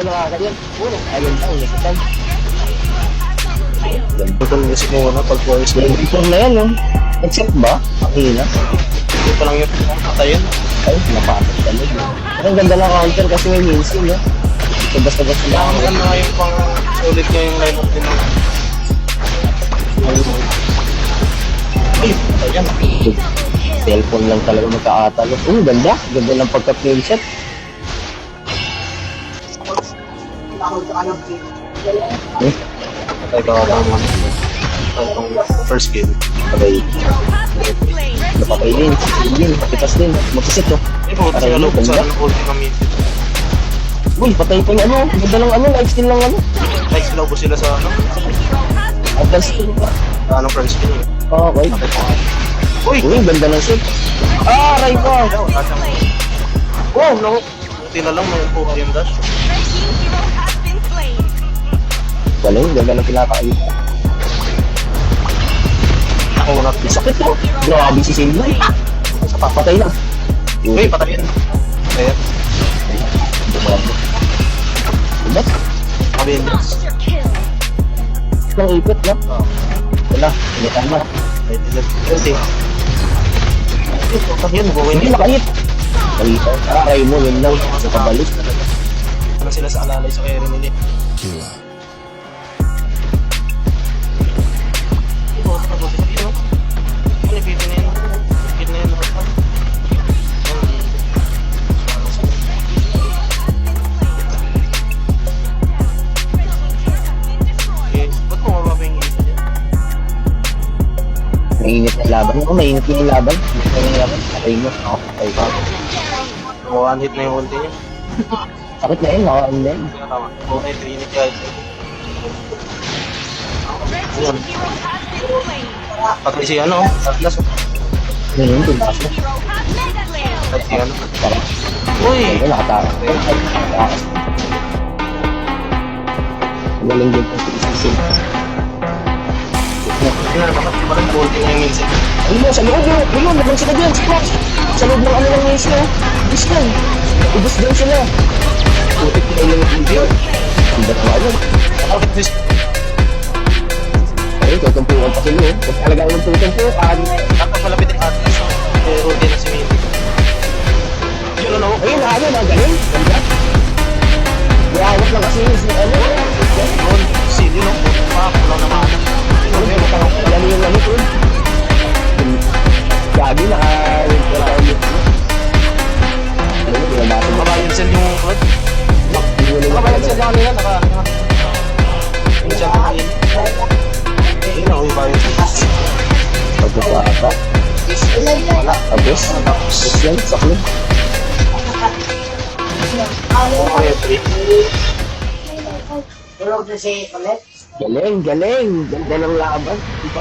nakakayun. Ayun lang, nasitan. Ganito lang music mo na pag voice mo. Ito na yan, no? Except ba? Pakina. Ito lang yung patayin. Ay, napatag talaga. Ang ganda ng counter kasi may music, no? So, basta-basta lang. Ang ganda nga yung pang ulit niya yung line-up din ng... Ay, ayan. Cellphone lang talaga magkaatalo. Ganda. Ganda ng pagka-frame shot. Patay ka naman. Itong first game. Patay. Napatay din. Din. Patipas din. Magsisit, no? Patay din. Ganda. Uy, patay pa niya, ano? Ganda ng ano? Lifesteal ng ano? Lifesteal ubos sila sa ano? Advance skill ba? Anong first skill? Okay. Uy, ganda ng shoot. Aray ko! Wow, no. Buti na lang may po yung dash. Galing, ganda ng pinakain. Ako na, sakit po. Grabe si Silva. Papatay na. Uy, patayin. Patayin. Bumalabo. Diba? Sabihin niya. Nang ipit, no? Wala, initan na. Kasi, yun, buwin yun. Nakait. Aray mo, yun lang. Sa kabalik. Ano sila sa alalay sa kaya rin nila. Mainit na laban. Mainit na yung laban. Patay mo. Patay ka. One hit na yung ulti niya. Sakit na yun, naka-on din. Okay, 3 hit guys. Ayan. Patay si ano, Atlas. Ngayon, tulas mo. Patay si ano. Uy! Nakatara. Galing din kung si parang bolting na yung minsan. Ayun mo, sa loob mo. Ayun, naman sila dyan. Sa loob ng ano ng minsan. Ubus lang. Ubus lang sila. Putik na ilang video. Ang ba't mo ano? Ayun, tutumpukan pa sila. Kung talaga yung tutumpukan. Dapat malapit ang atin. Rode na si Mindy. Yun ano? Ayun, ano, nagaling. Ganda. Buawat lang kasi yung ano. Sili, no? Makakulaw naman. Alam yung lamit yun. Gagi, wala yung yun. Alam mo, pinabasa mo. Makabalansin yung code? Makabalansin lang nila, Pinsan ka kain. Hindi na, uwi ba yun? Pagpapata. Wala. Abos. Abos yan, saklo. Okay, 3. Tulog na si Colette. Galing, galing. Ganda ng laban. Ito